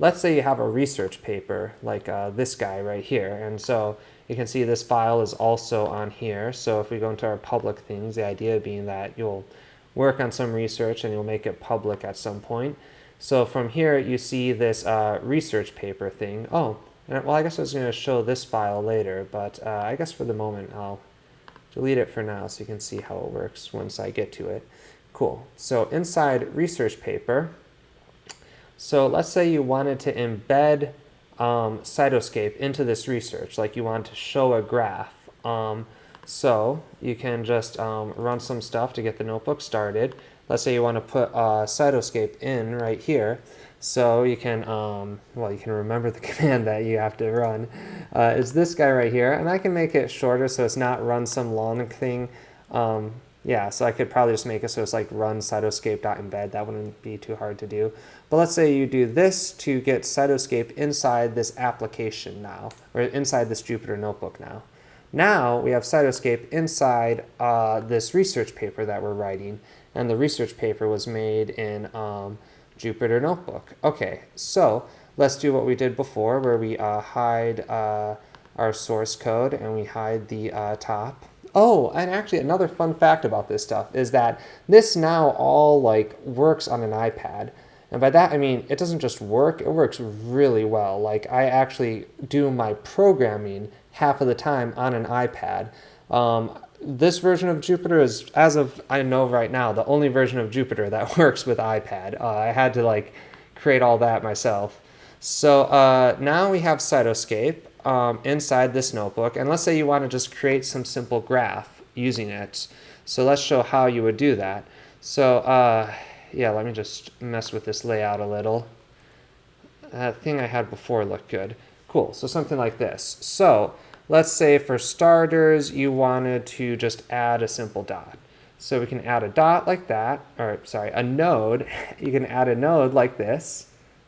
let's say you have a research paper like this guy right here. And so you can see this file is also on here. So if we go into our public things, the idea being that you'll work on some research and you'll make it public at some point. So from here, you see this research paper thing. Oh, well, I guess I was going to show this file later, but I guess for the moment, I'll delete it for now so you can see how it works once I get to it. Cool. So inside research paper, so let's say you wanted to embed Cytoscape into this research, like you want to show a graph. So you can just run some stuff to get the notebook started. Let's say you want to put Cytoscape in right here. So you can, well, you can remember the command that you have to run. It's this guy right here, and I can make it shorter so it's not run some long thing. Yeah, so I could probably just make it so it's like run cytoscape.embed. That wouldn't be too hard to do. But let's say you do this to get Cytoscape inside this application now, or inside this Jupyter notebook now. Now we have Cytoscape inside this research paper that we're writing, and the research paper was made in Jupyter Notebook. Okay, so let's do what we did before, where we hide our source code and we hide the top. Oh, and actually another fun fact about this stuff is that this now all like works on an iPad. And by that I mean it doesn't just work, it works really well. Like I actually do my programming half of the time on an iPad. This version of Jupyter is, as of I know right now, the only version of Jupyter that works with iPad. I had to like create all that myself. So now we have Cytoscape inside this notebook, and let's say you want to just create some simple graph using it. So let's show how you would do that. So yeah, let me just mess with this layout a little. That thing I had before looked good. Cool, so something like this. So let's say for starters, you wanted to just add a simple dot. So we can add a dot like that, or sorry, a node. You can add a node like this.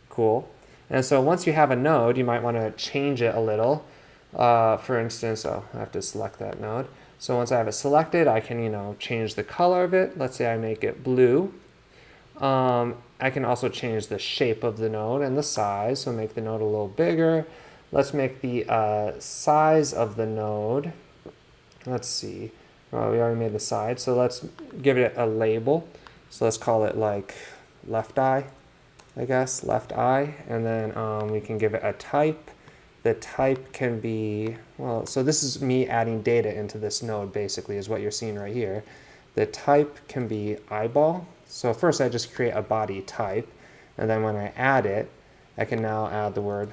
Cool. And so once you have a node, you might want to change it a little. For instance, oh, I have to select that node. So once I have it selected, I can, change the color of it. Let's say I make it blue. I can also change the shape of the node and the size, so make the node a little bigger. Let's make the size of the node. Let's see. Well, we already made the side, so let's give it a label. So let's call it like left eye, I guess, left eye. And then we can give it a type. The type can be, well, so this is me adding data into this node, basically, is what you're seeing right here. The type can be eyeball. So first I just create a body type, and then when I add it, I can now add the word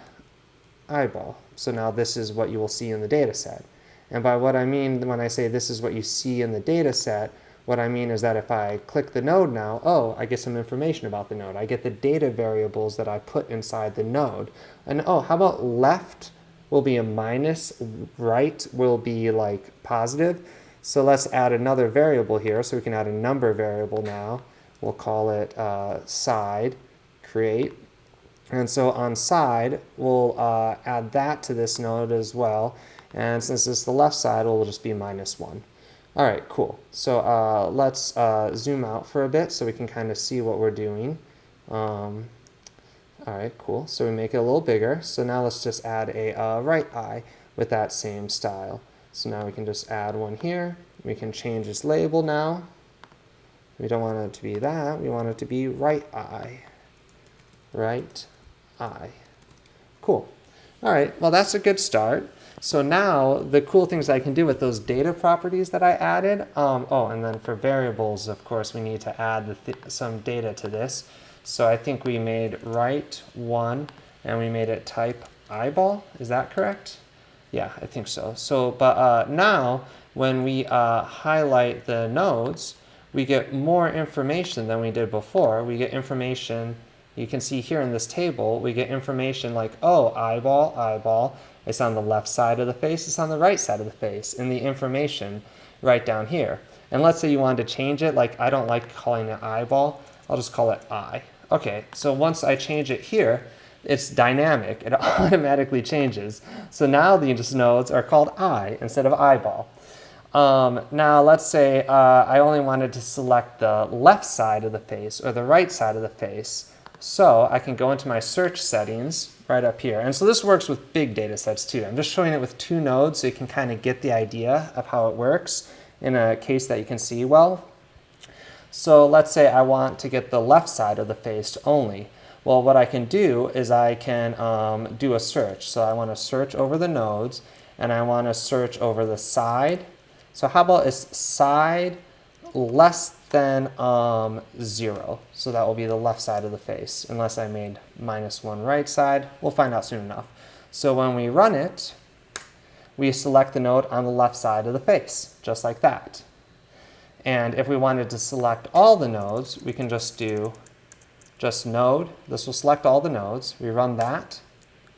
eyeball. So now this is what you will see in the data set. And by what I mean when I say this is what you see in the data set, what I mean is that if I click the node now, oh, I get some information about the node. I get the data variables that I put inside the node. And oh, how about left will be a minus, right will be like positive. So let's add another variable here. So we can add a number variable now. We'll call it side, create. And so on side, we'll add that to this node as well. And since it's the left side, it will just be -1. All right, cool. So let's zoom out for a bit so we can kind of see what we're doing. All right, cool. So we make it a little bigger. So now let's just add a right eye with that same style. So now we can just add one here. We can change its label now. We don't want it to be that. We want it to be right eye. Right eye. Cool. All right, well, that's a good start. So now the cool things I can do with those data properties that I added, oh, and then for variables, of course, we need to add some data to this. So I think we made right 1 and we made it type eyeball. Is that correct? Yeah, I think so. So, but now when we highlight the nodes, we get more information than we did before. We get information, you can see here in this table, we get information like, oh, eyeball, eyeball. It's on the left side of the face, it's on the right side of the face in the information right down here. And let's say you wanted to change it, like I don't like calling it eyeball, I'll just call it eye. Okay, so once I change it here, it's dynamic, it automatically changes. So now these nodes are called eye instead of eyeball. Now let's say I only wanted to select the left side of the face or the right side of the face So I can go into my search settings right up here. And so this works with big data sets too. I'm just showing it with 2 nodes so you can kind of get the idea of how it works in a case that you can see well. So let's say I want to get the left side of the face only. Well, what I can do is I can do a search. So I want to search over the nodes, and I want to search over the side. So how about is side less than 0? So that will be the left side of the face, unless I made -1 right side. We'll find out soon enough. So when we run it, we select the node on the left side of the face, just like that. And if we wanted to select all the nodes, we can just do just node. This will select all the nodes. We run that.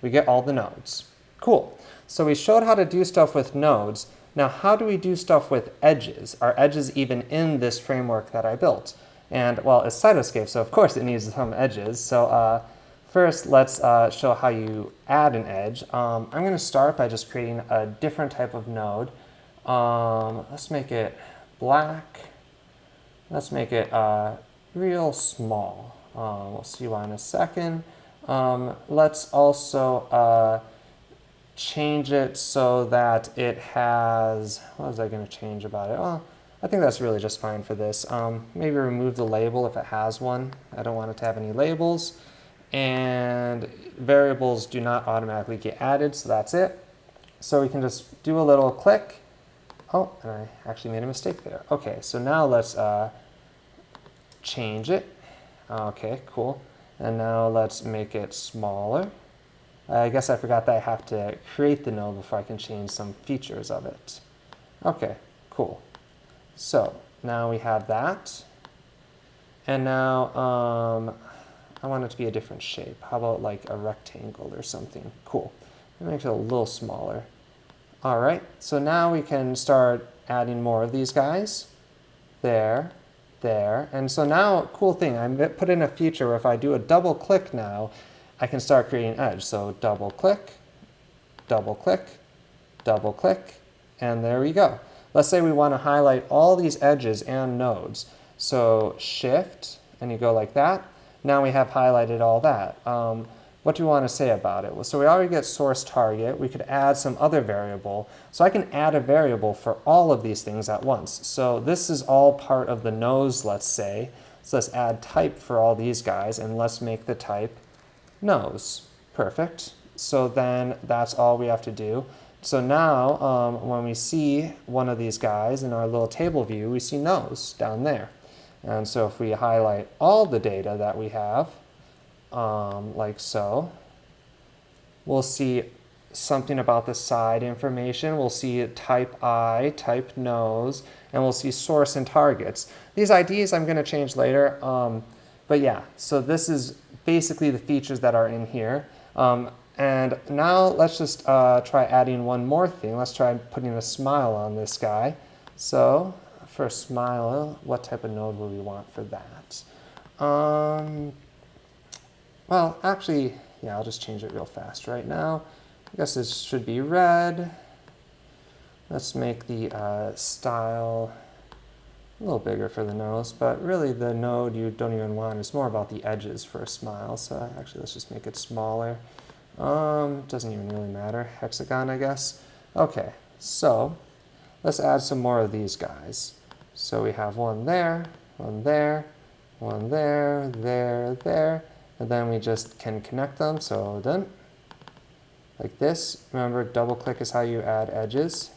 We get all the nodes. Cool. So we showed how to do stuff with nodes. Now, how do we do stuff with edges? Are edges even in this framework that I built? And, well, it's Cytoscape, so of course it needs some edges. So first, let's show how you add an edge. I'm going to start by just creating a different type of node. Let's make it black. Let's make it real small. We'll see why in a second. Let's also change it so that it has, what was I going to change about it? Well, I think that's really just fine for this. Maybe remove the label if it has one. I don't want it to have any labels. And variables do not automatically get added, so that's it. So we can just do a little click. Oh, and I actually made a mistake there. Okay, so now let's change it. Okay, cool. And now let's make it smaller. I guess I forgot that I have to create the node before I can change some features of it. Okay, cool. So now we have that. And now I want it to be a different shape. How about like a rectangle or something? Cool. It makes it a little smaller. All right, so now we can start adding more of these guys. There. There. And so now, cool thing, I put in a feature where if I do a double click now, I can start creating edge. So double click, double click, double click, and there we go. Let's say we want to highlight all these edges and nodes. So shift, and you go like that. Now we have highlighted all that. What do we want to say about it? Well, so we already get source target. We could add some other variable. So I can add a variable for all of these things at once. So this is all part of the nose, let's say. So let's add type for all these guys, and let's make the type nose. Perfect. So then that's all we have to do. So now when we see one of these guys in our little table view, we see nose down there. And so if we highlight all the data that we have, like so, we'll see something about the side information. We'll see type eye, type nose, and we'll see source and targets. These IDs I'm going to change later. But yeah, so this is basically the features that are in here. And now let's just try adding one more thing. Let's try putting a smile on this guy. So for a smile, what type of node would we want for that? Well, actually, yeah, I'll just change it real fast right now. I guess this should be red. Let's make the style a little bigger for the nose, but really the node you don't even want. It's more about the edges for a smile. So actually, let's just make it smaller. Doesn't even really matter. Hexagon, I guess. Okay, so let's add some more of these guys. So we have one there, one there, one there, there, there. And then we just can connect them, so done. Like this. Remember, double click is how you add edges.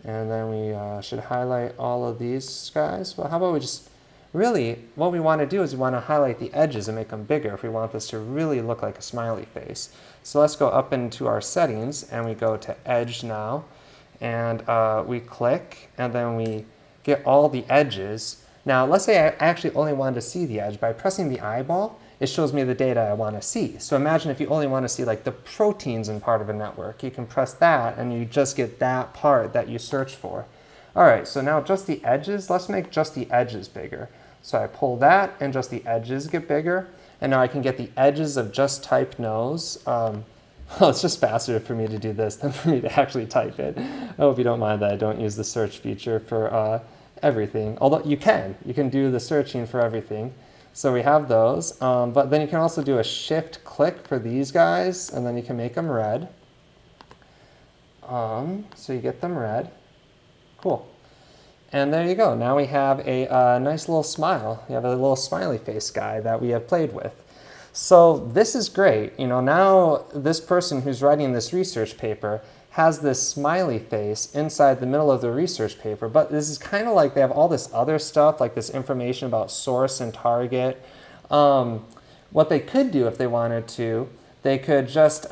And then we should highlight all of these guys. Well, how about we just, really, what we want to do is we want to highlight the edges and make them bigger if we want this to really look like a smiley face. So let's go up into our settings, and we go to edge now. And we click, and then we get all the edges. Now, let's say I actually only wanted to see the edge. By pressing the eyeball, it shows me the data I want to see. So imagine if you only want to see like the proteins in part of a network. You can press that, and you just get that part that you search for. All right, so now just the edges. Let's make just the edges bigger. So I pull that, and just the edges get bigger. And now I can get the edges of just type nose. Well, it's just faster for me to do this than for me to actually type it. I hope you don't mind that I don't use the search feature for everything. Although you can do the searching for everything. So we have those, but then you can also do a shift click for these guys, and then you can make them red. So you get them red. Cool. And there you go. Now we have a nice little smile. We have a little smiley face guy that we have played with. So this is great. You know, now this person who's writing this research paper has this smiley face inside the middle of the research paper, but this is kind of like they have all this other stuff, like this information about source and target. What they could do if they wanted to, they could just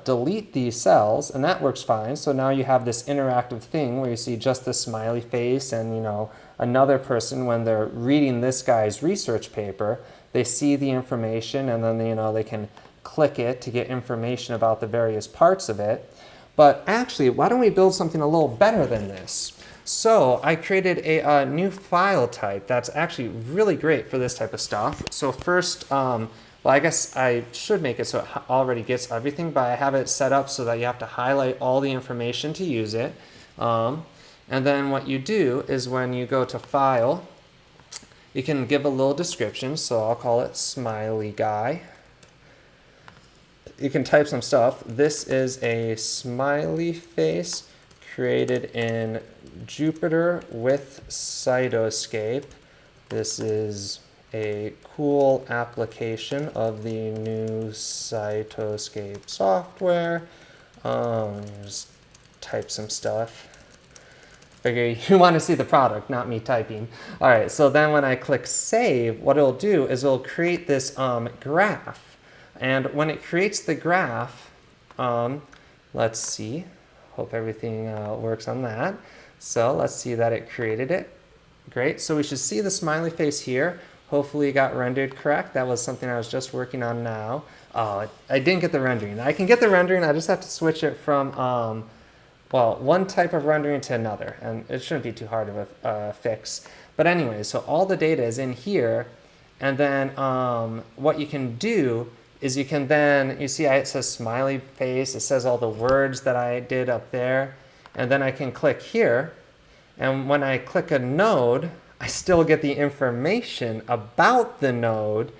delete these cells, and that works fine. So now you have this interactive thing where you see just the smiley face and, you know, another person when they're reading this guy's research paper, they see the information and then, you know, they can click it to get information about the various parts of it. But actually, why don't we build something a little better than this? So I created a new file type that's actually really great for this type of stuff. So first, well, I guess I should make it so it already gets everything, but I have it set up so that you have to highlight all the information to use it. And then what you do is when you go to File, you can give a little description. So I'll call it Smiley Guy. You can type some stuff. This is a smiley face created in Jupyter with Cytoscape. This is a cool application of the new Cytoscape software. Just type some stuff. Figure you want to see the product, not me typing. All right, so then when I click Save, what it'll do is it'll create this graph. And when it creates the graph, let's see, hope everything works on that. So let's see that it created it. Great, so we should see the smiley face here. Hopefully it got rendered correct. That was something I was just working on now. I didn't get the rendering. I can get the rendering, I just have to switch it from, well, one type of rendering to another, and it shouldn't be too hard of a fix. But anyway, so all the data is in here, and then what you can do is you can then, you see it says smiley face, it says all the words that I did up there, and then I can click here, and when I click a node, I still get the information about the node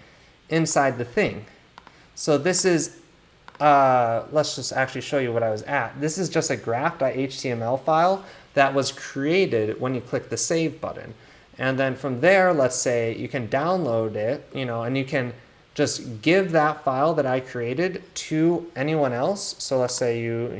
inside the thing. So this is, let's just actually show you what I was at. This is just a graph.html file that was created when you click the save button. And then from there, let's say you can download it, you know, and you can just give that file that I created to anyone else. So let's say you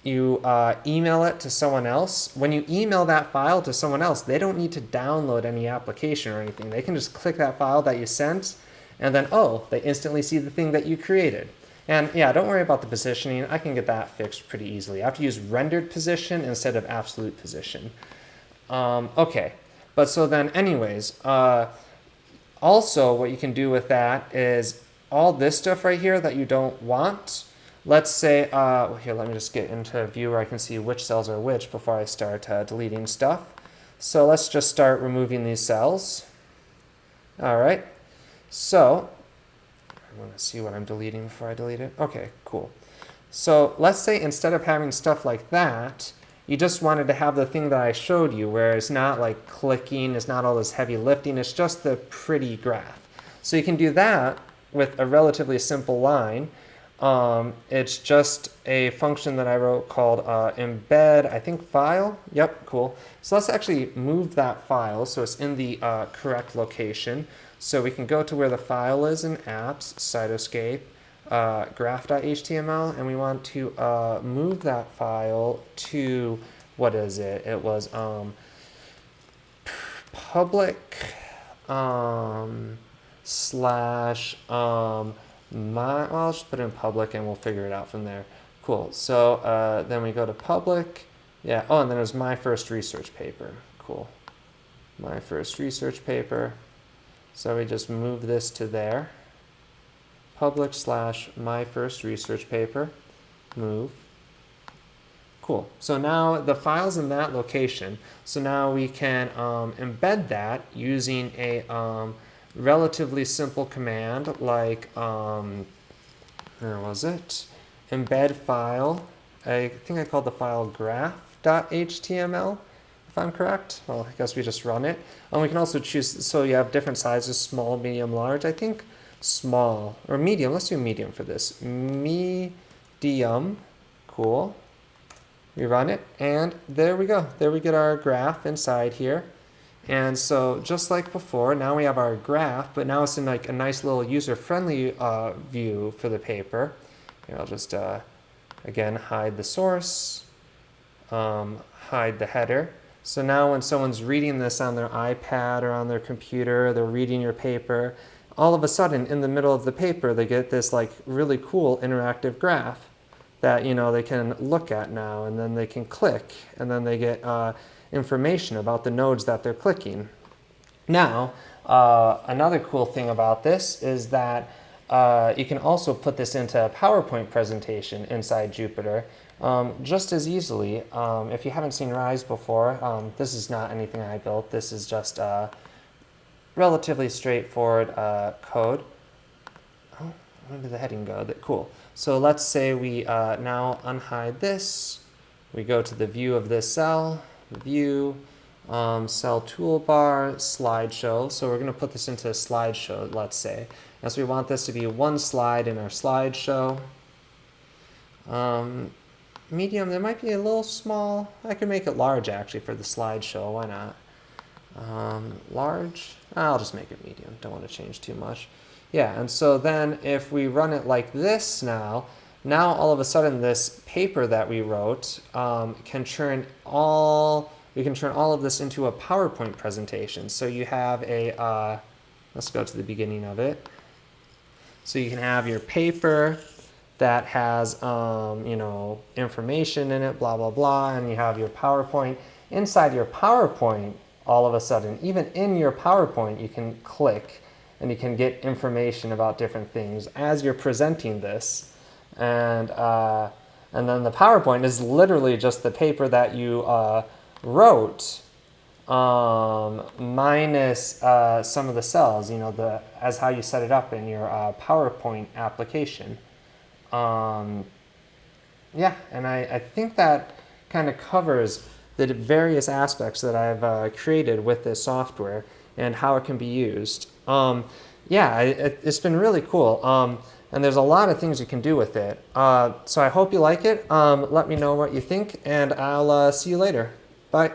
email it to someone else. When you email that file to someone else, they don't need to download any application or anything. They can just click that file that you sent, and then, oh, they instantly see the thing that you created. And yeah, don't worry about the positioning. I can get that fixed pretty easily. I have to use rendered position instead of absolute position. Okay, but so then anyways, also, what you can do with that is all this stuff right here that you don't want. Let's say, here, let me just get into a view where I can see which cells are which before I start deleting stuff. So let's just start removing these cells. All right. So I want to see what I'm deleting before I delete it. Okay, cool. So let's say instead of having stuff like that, you just wanted to have the thing that I showed you where it's not like clicking, it's not all this heavy lifting, it's just the pretty graph. So you can do that with a relatively simple line. It's just a function that I wrote called embed, I think, file. Yep, cool. So let's actually move that file so it's in the correct location. So we can go to where the file is in apps, Cytoscape, graph.html, and we want to move that file to, what is it? It was public slash well, I'll just put it in public and we'll figure it out from there. Cool. So then we go to public. Yeah. Oh, and then it was my first research paper. Cool. My first research paper. So we just move this to there. Public slash my first research paper. Move. Cool. So now the file's in that location. So now we can embed that using a relatively simple command like, where was it? Embed file. I think I called the file graph.html, if if I'm correct. Well, I guess we just run it. And we can also choose, so you have different sizes, small, medium, large. I think small, or medium. Let's do medium for this. Medium, cool. We run it, and there we go. There we get our graph inside here. And so just like before, now we have our graph, but now it's in like a nice little user-friendly view for the paper. Here, I'll just, again, hide the source, hide the header. So now when someone's reading this on their iPad or on their computer, they're reading your paper, all of a sudden in the middle of the paper, they get this like really cool interactive graph that, you know, they can look at now, and then they can click, and then they get information about the nodes that they're clicking. Now, another cool thing about this is that you can also put this into a PowerPoint presentation inside Jupyter just as easily. If you haven't seen Rise before, this is not anything I built. This is just relatively straightforward code. Oh, where did the heading go? Cool. So let's say we now unhide this. We go to the view of this cell, view, cell toolbar, slideshow. So we're going to put this into a slideshow, let's say. And so we want this to be one slide in our slideshow. Medium, that might be a little small. I could make it large actually for the slideshow. Why not? Large, I'll just make it medium. Don't want to change too much. Yeah, and so then if we run it like this now all of a sudden this paper that we wrote can turn all of this into a PowerPoint presentation. So you have a, let's go to the beginning of it. So you can have your paper that has, you know, information in it, blah, blah, blah, and you have your PowerPoint. Inside your PowerPoint, all of a sudden, even in your PowerPoint, you can click and you can get information about different things as you're presenting this. And then the PowerPoint is literally just the paper that you wrote minus some of the cells, you know, as how you set it up in your PowerPoint application. Yeah, and I think that kind of covers the various aspects that I've created with this software and how it can be used. Yeah, it's been really cool. And there's a lot of things you can do with it. So I hope you like it. Let me know what you think, and I'll see you later. Bye.